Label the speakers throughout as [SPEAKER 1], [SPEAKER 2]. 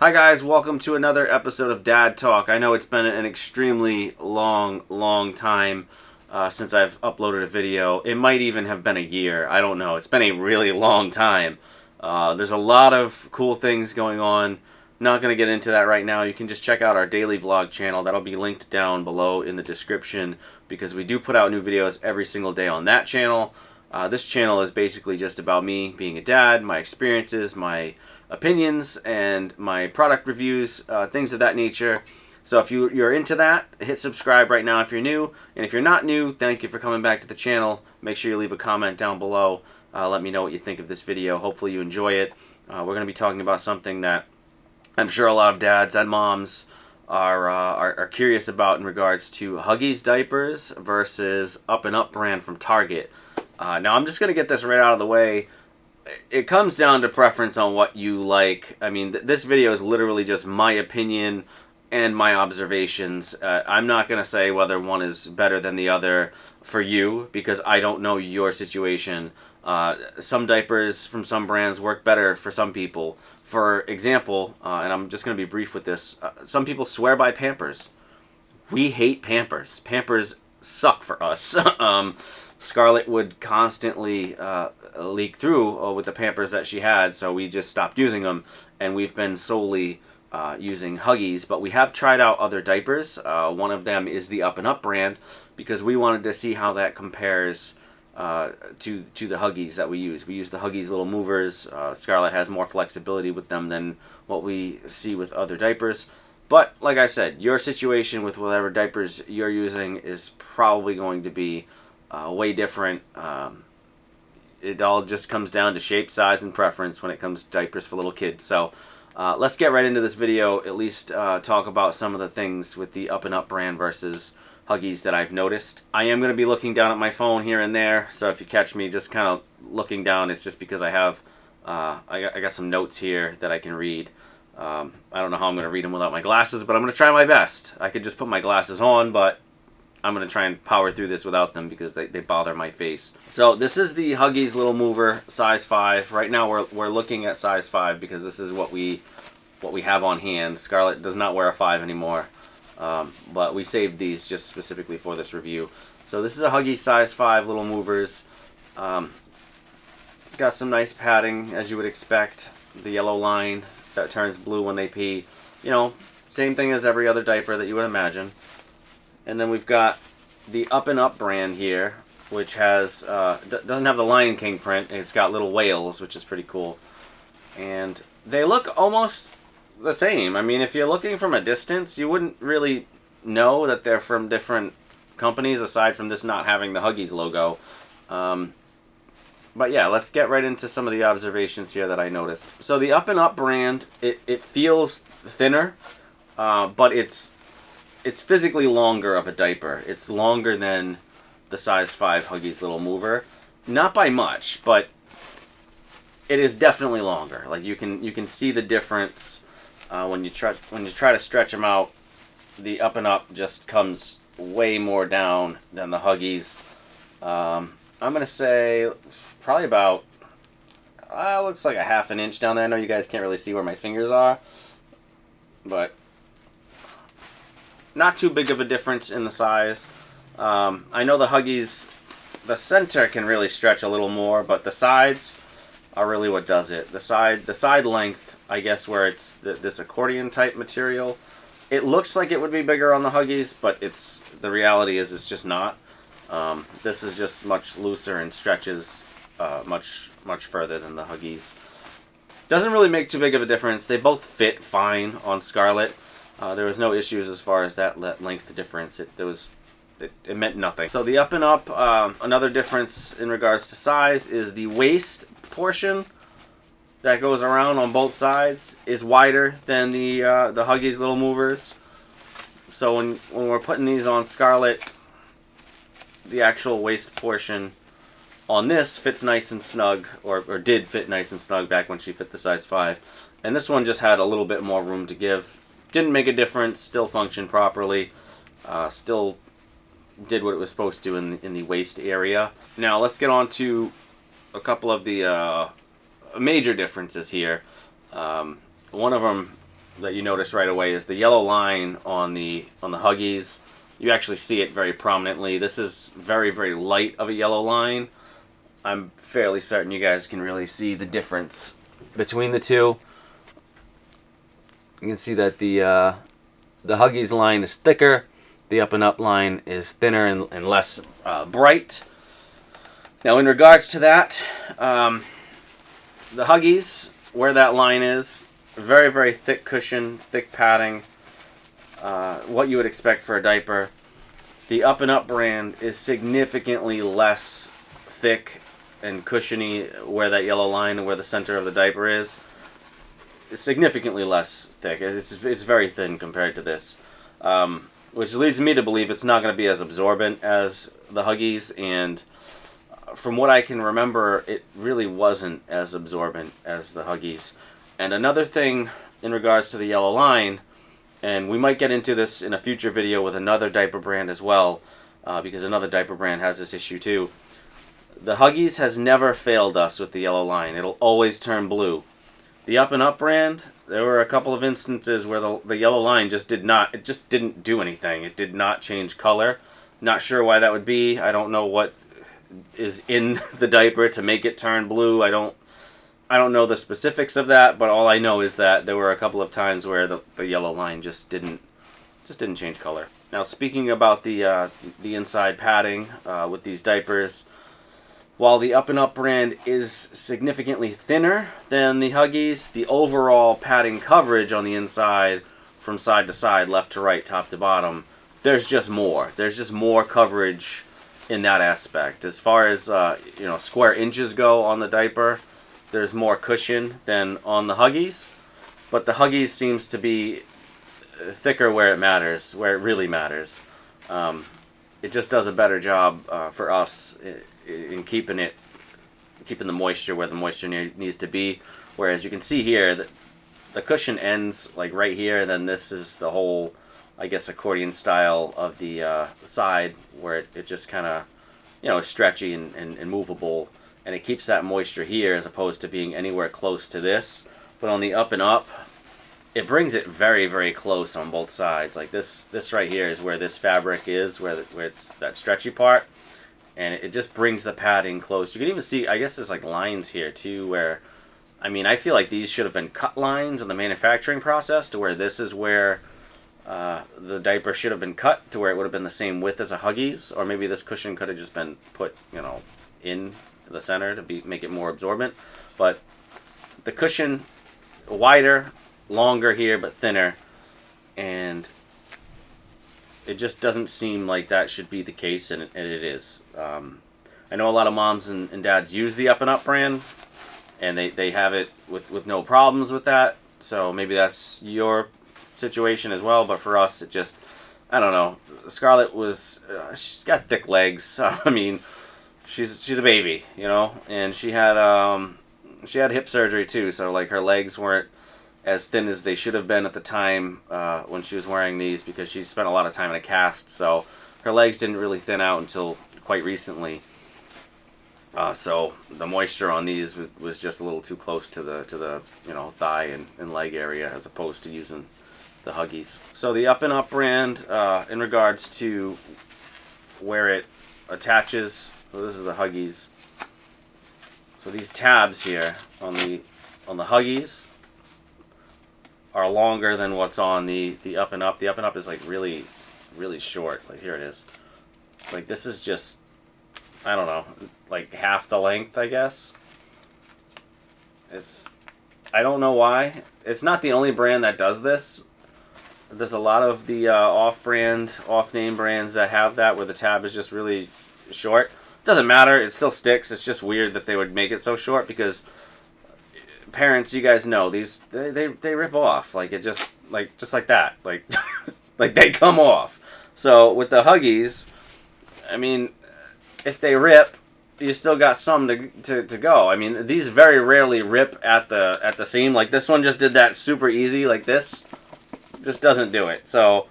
[SPEAKER 1] Hi guys, welcome to another episode of Dad Talk. I know it's been an extremely long time since I've uploaded a video. It might even have been a year. I don't know. It's been a really long time. There's a lot of cool things going on. Not going to get into that right now. You can just check out our daily vlog channel. That'll be linked down below in the description because we do put out new videos every single day on that channel. This channel is basically just about me being a dad, my experiences, my opinions, and my product reviews, things of that nature. So if you're into that, hit subscribe right now if you're new. And if you're not new, thank you for coming back to the channel. Make sure you leave a comment down below. Let me know what you think of this video. Hopefully you enjoy it. We're going to be talking about something that I'm sure a lot of dads and moms are curious about in regards to Huggies diapers versus Up and Up brand from Target. Now I'm just going to get this right out of the way. It comes down to preference on what you like. I mean, this video is literally just my opinion and my observations. I'm not going to say whether one is better than the other for you because I don't know your situation. Some diapers from some brands work better for some people. For example, and I'm just going to be brief with this, some people swear by Pampers. We hate Pampers. Pampers suck for us. Scarlett would constantly leak through with the Pampers that she had, so we just stopped using them, and we've been solely using Huggies. But we have tried out other diapers. One of them is the Up and Up brand because we wanted to see how that compares to the Huggies that we use. We use the Huggies little movers. Scarlett has more flexibility with them than what we see with other diapers. But like I said, your situation with whatever diapers you're using is probably going to be way different. It all just comes down to shape, size, and preference when it comes to diapers for little kids. So let's get right into this video, at least talk about some of the things with the Up and Up brand versus Huggies that I've noticed. I am going to be looking down at my phone here and there, so if you catch me just kind of looking down, it's just because I have I got some notes here that I can read. I don't know how I'm going to read them without my glasses, but I'm going to try my best. I could just put my glasses on, but I'm going to try and power through this without them because they bother my face. So this is the Huggies Little Mover size 5. Right now we're looking at size 5 because this is what we have on hand. Scarlett does not wear a 5 anymore, but we saved these just specifically for this review. So this is a Huggies size 5 Little Movers. It's got some nice padding, as you would expect. The yellow line that turns blue when they pee. You know, same thing as every other diaper that you would imagine. And then we've got the Up and Up brand here, which has doesn't have the Lion King print. It's got little whales, which is pretty cool. And they look almost the same. I mean, if you're looking from a distance, you wouldn't really know that they're from different companies, aside from this not having the Huggies logo. But yeah, let's get right into some of the observations here that I noticed. So the Up and Up brand, it feels thinner, but it's physically longer of a diaper. It's longer than the size 5 Huggies Little Mover. Not by much, but it is definitely longer. Like you can see the difference when you try to stretch them out. The Up and Up just comes way more down than the Huggies. I'm gonna say probably about looks like a ½ an inch down there. I know you guys can't really see where my fingers are, but not too big of a difference in the size. I know the Huggies, the center can really stretch a little more, but the sides are really what does it. The side length, I guess, where it's this accordion type material, it looks like it would be bigger on the Huggies, but the reality is it's just not. This is just much looser and stretches much further than the Huggies. Doesn't really make too big of a difference. They both fit fine on Scarlett. There was no issues as far as that length difference. It meant nothing. So the Up and Up, another difference in regards to size is the waist portion that goes around on both sides is wider than the Huggies Little Movers. So when we're putting these on Scarlett, the actual waist portion on this fits nice and snug, or did fit nice and snug back when she fit the size 5. And this one just had a little bit more room to give. Didn't make a difference, still functioned properly, still did what it was supposed to in the waist area. Now let's get on to a couple of the major differences here. One of them that you notice right away is the yellow line on the Huggies. You actually see it very prominently. This is very, very light of a yellow line. I'm fairly certain you guys can really see the difference between the two. You can see that the Huggies line is thicker. The Up and Up line is thinner and less bright. Now, in regards to that, the Huggies, where that line is, very, very thick cushion, thick padding, what you would expect for a diaper. The Up and Up brand is significantly less thick and cushiony where that yellow line and where the center of the diaper is. It's significantly less thick. It's very thin compared to this, which leads me to believe it's not going to be as absorbent as the Huggies, and from what I can remember, it really wasn't as absorbent as the Huggies. And another thing in regards to the yellow line, and we might get into this in a future video with another diaper brand as well, because another diaper brand has this issue too. The Huggies has never failed us with the yellow line. It'll always turn blue. The Up and Up brand, there were a couple of instances where the yellow line just didn't do anything. It did not change color. Not sure why that would be. I don't know what is in the diaper to make it turn blue. I don't know the specifics of that, but all I know is that there were a couple of times where the yellow line just didn't change color. Now, speaking about the inside padding with these diapers, while the Up and Up brand is significantly thinner than the Huggies, the overall padding coverage on the inside, from side to side, left to right, top to bottom, there's just more. There's just more coverage in that aspect. As far as square inches go on the diaper, there's more cushion than on the Huggies, but the Huggies seems to be thicker where it matters, where it really matters. It just does a better job for us in keeping the moisture where the moisture needs to be. Whereas you can see here that the cushion ends like right here, and then this is the whole, I guess, accordion style of the side where it just kind of, is stretchy and movable, and it keeps that moisture here as opposed to being anywhere close to this. But on the Up and Up, it brings it very, very close on both sides. Like this right here is where this fabric is, where it's that stretchy part, and it just brings the padding close. You can even see, I guess there's like lines here too, where, I feel like these should have been cut lines in the manufacturing process to where this is where the diaper should have been cut to where it would have been the same width as a Huggies, or maybe this cushion could have just been put, in the center to make it more absorbent. But the cushion, wider, longer here, but thinner, and it just doesn't seem like that should be the case, and it is. I know a lot of moms and dads use the Up and Up brand, and they have it with no problems with that, so maybe that's your situation as well. But for us, it just, I don't know. Scarlett she's got thick legs. She's a baby, and she had hip surgery too, so like her legs weren't as thin as they should have been at the time when she was wearing these, because she spent a lot of time in a cast, so her legs didn't really thin out until quite recently. So the moisture on these was just a little too close to the thigh and leg area, as opposed to using the Huggies. So the Up and Up brand, in regards to where it attaches, so this is the Huggies. So these tabs here on the Huggies are longer than what's on the Up and Up. The Up and Up is like really, really short. Like here it is. Like this is just, I don't know, like half the length, I guess. I don't know why. It's not the only brand that does this. There's a lot of the off-brand, off-name brands that have that, where the tab is just really short. Doesn't matter. It still sticks. It's just weird that they would make it so short, because parents, you guys know, these they rip off. Like it just like that. Like like they come off. So with the Huggies, if they rip, you still got some to go. These very rarely rip at the seam. Like this one just did that super easy. Like this just doesn't do it. So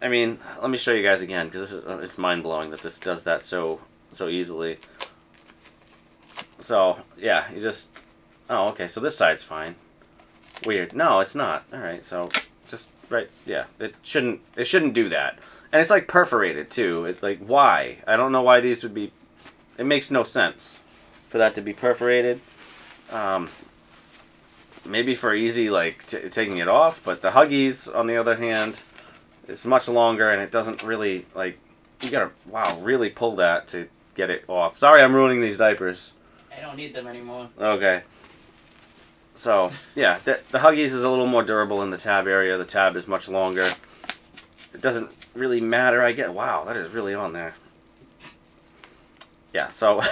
[SPEAKER 1] let me show you guys again, because it's mind blowing that this does that so easily. So yeah, you just, oh okay, so this side's fine. Weird. No, it's not. All right, so just right. Yeah, it shouldn't do that. And it's like perforated too. It's like, why? I don't know why these would be. It makes no sense for that to be perforated. Maybe for easy like taking it off, but the Huggies on the other hand, it's much longer and it doesn't really like. You gotta really pull that to get it off. Sorry, I'm ruining these diapers.
[SPEAKER 2] I don't need them anymore.
[SPEAKER 1] Okay. So, yeah, the Huggies is a little more durable in the tab area. The tab is much longer. It doesn't really matter. Wow, that is really on there. Yeah, so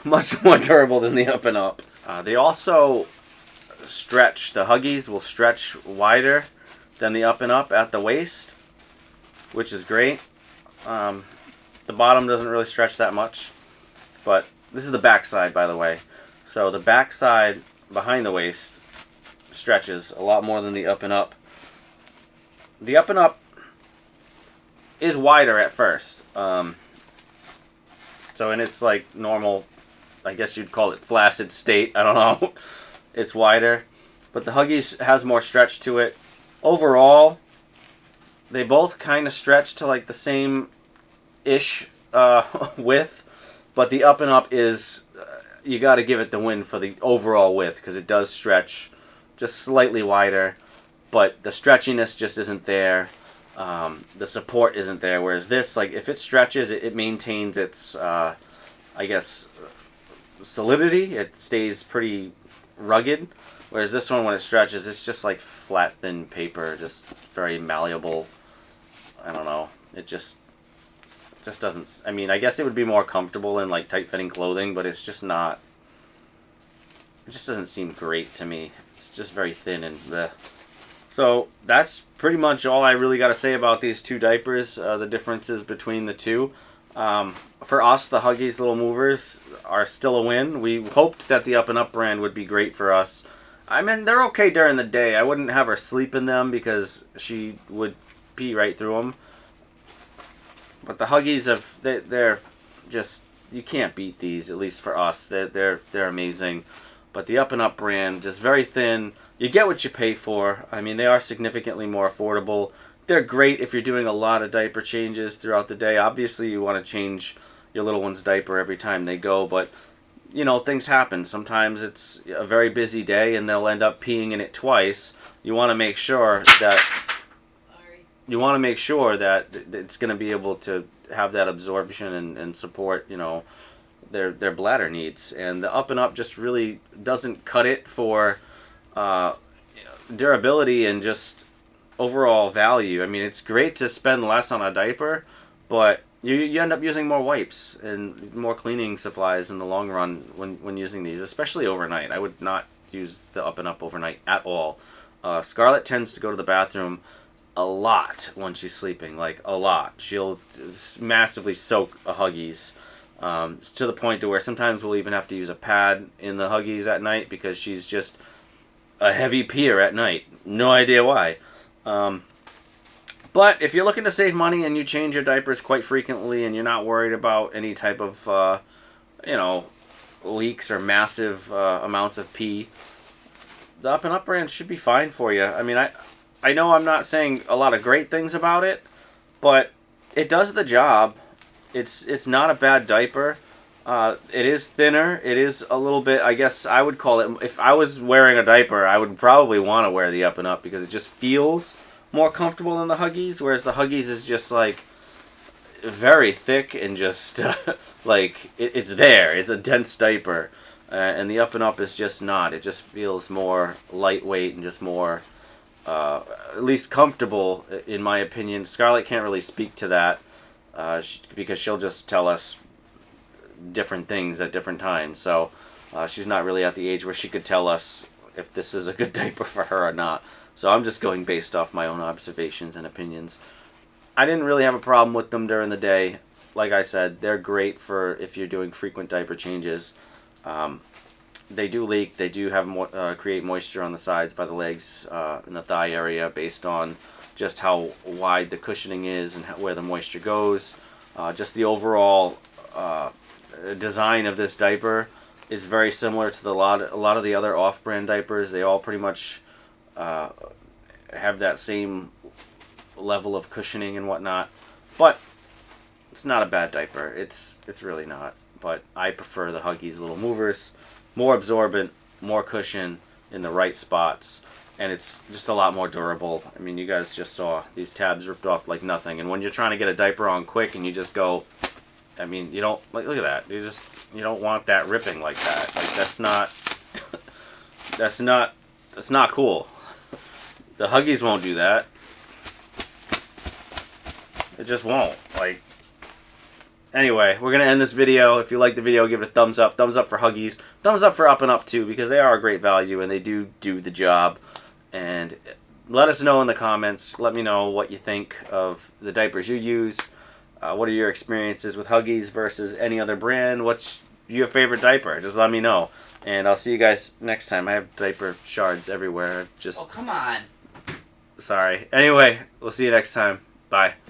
[SPEAKER 1] much more durable than the Up and Up. They also stretch. The Huggies will stretch wider than the Up and Up at the waist, which is great. The bottom doesn't really stretch that much, but this is the back side, by the way. So the back side behind the waist stretches a lot more than the Up and Up. The Up and Up is wider at first. So in its like normal, I guess you'd call it flaccid state, I don't know. It's wider. But the Huggies has more stretch to it. Overall, they both kind of stretch to like the same-ish width. But the Up and Up is, you got to give it the win for the overall width because it does stretch just slightly wider, but the stretchiness just isn't there. The support isn't there. Whereas this, like, if it stretches, it maintains its, I guess, solidity. It stays pretty rugged. Whereas this one, when it stretches, it's just like flat, thin paper, just very malleable. I don't know. It just doesn't. I mean, I guess it would be more comfortable in like tight-fitting clothing, but it's just not. It just doesn't seem great to me. It's just very thin and bleh. So that's pretty much all I really got to say about these two diapers. The differences between the two. For us, the Huggies Little Movers are still a win. We hoped that the Up and Up brand would be great for us. I mean, they're okay during the day. I wouldn't have her sleep in them because she would pee right through them. But the Huggies they're just, you can't beat these, at least for us. They're amazing. But the Up and Up brand, just very thin. You get what you pay for. I mean, they are significantly more affordable. They're great if you're doing a lot of diaper changes throughout the day. Obviously, you want to change your little one's diaper every time they go, but you know, things happen. Sometimes it's a very busy day and they'll end up peeing in it twice. You want to make sure that it's going to be able to have that absorption and support, you know, their bladder needs. And the Up and Up just really doesn't cut it for durability and just overall value. I mean, it's great to spend less on a diaper, but you end up using more wipes and more cleaning supplies in the long run when using these, especially overnight. I would not use the Up and Up overnight at all. Scarlett tends to go to the bathroom a lot when she's sleeping, like a lot. She'll massively soak a Huggies to the point to where sometimes we'll even have to use a pad in the Huggies at night because she's just a heavy peer at night. No idea why. But if you're looking to save money and you change your diapers quite frequently and you're not worried about any type of, leaks or massive amounts of pee, the Up and Up brand should be fine for you. I mean, I know I'm not saying a lot of great things about it, but it does the job. It's not a bad diaper. It is thinner. It is a little bit, I guess I would call it, if I was wearing a diaper, I would probably want to wear the Up and Up because it just feels more comfortable than the Huggies, whereas the Huggies is just like very thick and just like it's there. It's a dense diaper, and the Up and Up is just not. It just feels more lightweight and just more, at least comfortable, in my opinion. Scarlett can't really speak to that because she'll just tell us different things at different times. So she's not really at the age where she could tell us if this is a good diaper for her or not. So I'm just going based off my own observations and opinions. I didn't really have a problem with them during the day. Like I said, they're great for if you're doing frequent diaper changes. They do leak. They do have create moisture on the sides by the legs and the thigh area based on just how wide the cushioning is and where the moisture goes. Just the overall design of this diaper is very similar to a lot of the other off-brand diapers. They all pretty much have that same level of cushioning and whatnot. But it's not a bad diaper. It's really not. But I prefer the Huggies little movers. More absorbent, more cushion in the right spots, and it's just a lot more durable. I mean, you guys just saw these tabs ripped off like nothing. And when you're trying to get a diaper on quick and you just go, I mean, you don't, like, look at that. You don't want that ripping like that. Like, that's not cool. The Huggies won't do that. It just won't. Like, anyway, we're going to end this video. If you like the video, give it a thumbs up. Thumbs up for Huggies. Thumbs up for Up and Up, too, because they are a great value, and they do the job. And let us know in the comments. Let me know what you think of the diapers you use. What are your experiences with Huggies versus any other brand? What's your favorite diaper? Just let me know. And I'll see you guys next time. I have diaper shards everywhere.
[SPEAKER 2] Oh, come on.
[SPEAKER 1] Sorry. Anyway, we'll see you next time. Bye.